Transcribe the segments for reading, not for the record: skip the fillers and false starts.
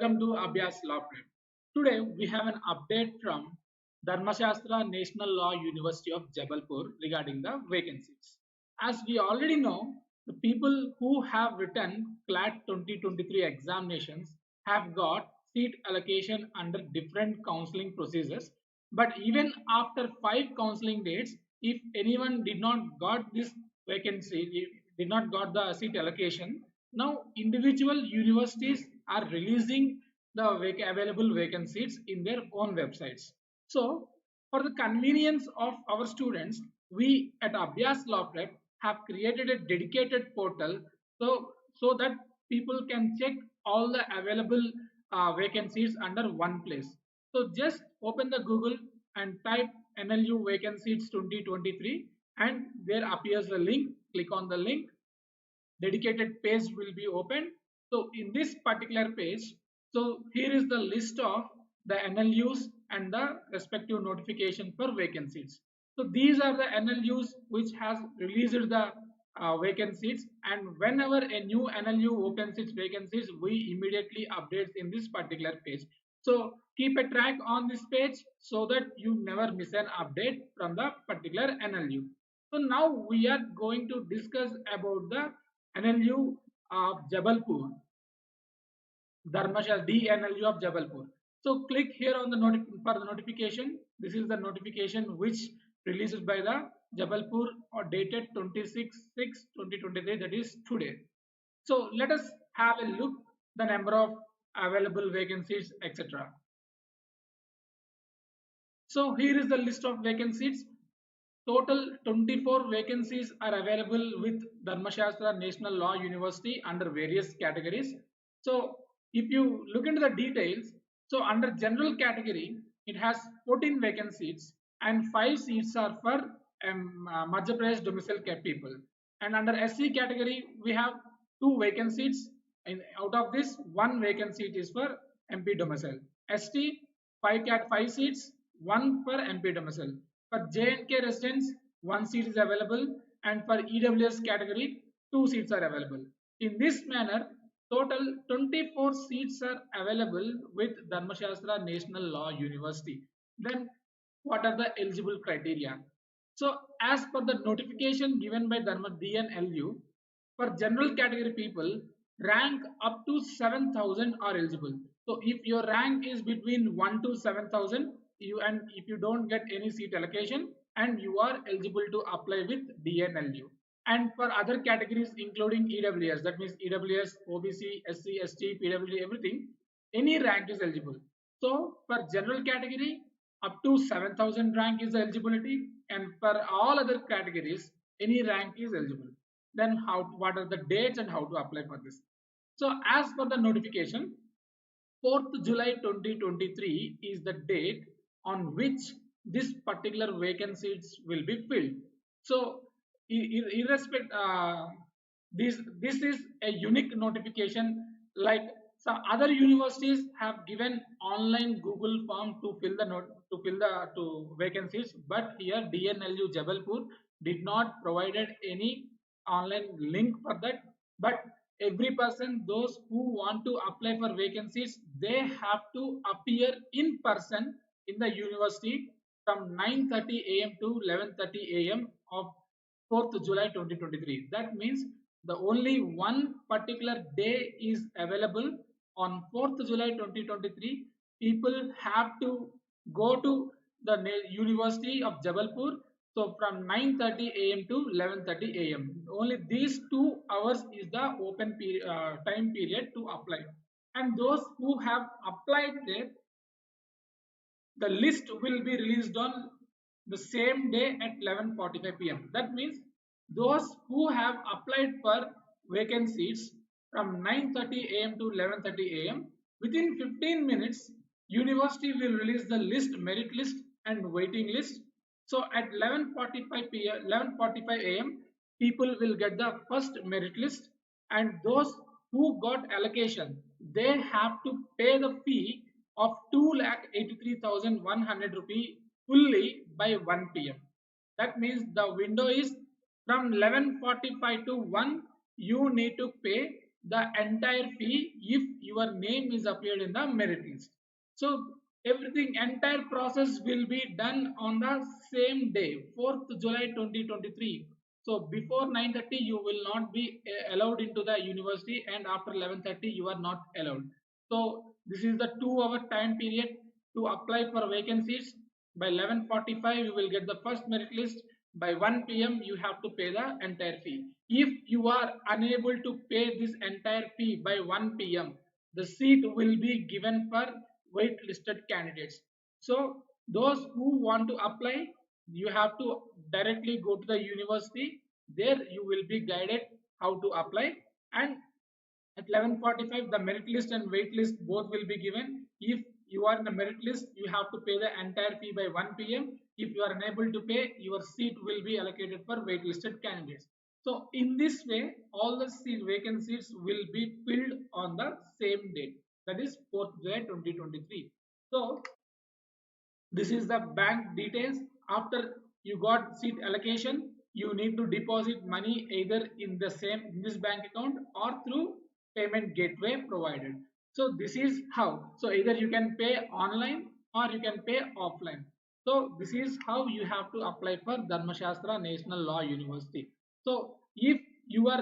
Welcome to Abhyaas Lawprep. Today we have an update from Dharmashastra National Law University of Jabalpur regarding the vacancies. As we already know, the people who have written Clat 2023 examinations have got seat allocation under different counseling procedures. But even after 5 counseling dates, if anyone did not got this vacancy, did not got the seat allocation, now individual universities are releasing the available vacancies in their own websites. So for the convenience of our students, we at Abhyaas Lawprep have created a dedicated portal so that people can check all the available vacancies under one place. So just open the Google and type NLU vacancies 2023 and there appears the link. Click on the link, dedicated page will be opened. So in this particular page, so here is the list of the NLUs and the respective notification for vacancies. So these are the NLUs which has released the vacancies, and whenever a new NLU opens its vacancies, we immediately updates in this particular page. So keep a track on this page so that you never miss an update from the particular NLU. So now we are going to discuss about the NLU of Jabalpur, DNLU of Jabalpur. So click here on the for the notification. This is the notification which released by the Jabalpur or dated 26/6/2023, that is today. So let us have a look the number of available vacancies, etc. So here is the list of vacancies. Total 24 vacancies are available with Dharmashastra National Law University under various categories. So if you look into the details, so under general category, it has 14 vacancies and 5 seats are for Madhya Pradesh domicile kept people. And under SC category, we have 2 vacancies, and out of this, 1 vacancy is for MP domicile. ST, 5 seats, 1 for MP domicile. For J&K residents, 1 seat is available, and for EWS category, 2 seats are available. In this manner, total 24 seats are available with Dharmashastra National Law University. Then what are the eligible criteria? So as per the notification given by DNLU, for general category people, rank up to 7,000 are eligible. So if your rank is between 1 to 7,000, and if you don't get any seat allocation, and you are eligible to apply with DNLU. And for other categories including EWS, that means EWS, OBC, SC, ST, PWD, everything, any rank is eligible. So for general category, up to 7,000 rank is the eligibility, and for all other categories, any rank is eligible. Then what are the dates and how to apply for this? So as per the notification, 4th July 2023 is the date on which this particular vacancies will be filled. So irrespective, this is a unique notification. Like some other universities have given online Google form to fill the vacancies, but here DNLU Jabalpur did not provided any online link for that. But every person, those who want to apply for vacancies, they have to appear in person in the university from 9:30 a.m. to 11:30 a.m. of 4th July 2023. That means the only one particular day is available on 4th July 2023. People have to go to the University of Jabalpur. So from 9:30 a.m. to 11:30 a.m. Only these 2 hours is the open time period to apply. And those who have applied there, the list will be released on the same day at 11:45 p.m. That means those who have applied for vacancies from 9:30 a.m. to 11:30 a.m. within 15 minutes, university will release the list, merit list and waiting list. So at 11:45 a.m. people will get the first merit list, and those who got allocation, they have to pay the fee of 2,83,100 rupee fully by 1 p.m. That means the window is from 11:45 to 1. You need to pay the entire fee if your name is appeared in the merit list. So everything, entire process will be done on the same day, 4th July 2023. So before 9:30 you will not be allowed into the university, and after 11:30 you are not allowed. So this is the 2 hour time period to apply for vacancies. By 11:45 you will get the first merit list. By 1 p.m. you have to pay the entire fee. If you are unable to pay this entire fee by 1 p.m., the seat will be given for waitlisted candidates. So those who want to apply, you have to directly go to the university. There you will be guided how to apply, and at 11:45 the merit list and wait list both will be given. If you are in the merit list, you have to pay the entire fee by 1 p.m. If you are unable to pay, your seat will be allocated for waitlisted candidates. So in this way, all the vacant seats will be filled on the same date, that is 4th July 2023. So this is the bank details. After you got seat allocation, you need to deposit money either in the same in this bank account or through payment gateway provided. So this is how. So either you can pay online or you can pay offline. So this is how you have to apply for Dharmashastra National Law University. So if your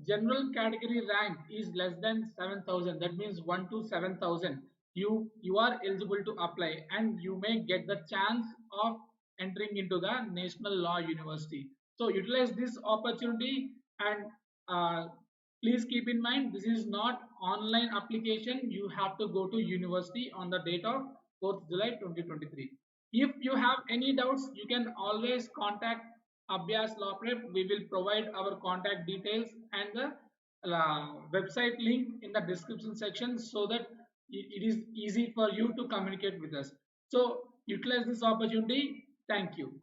general category rank is less than 7,000, that means 1 to 7,000, you are eligible to apply, and you may get the chance of entering into the National Law University. So utilize this opportunity, and please keep in mind, this is not online application. You have to go to university on the date of 4th July 2023. If you have any doubts, you can always contact Abhyaas Lawprep. We will provide our contact details and the website link in the description section, so that it is easy for you to communicate with us. So utilize this opportunity. Thank you.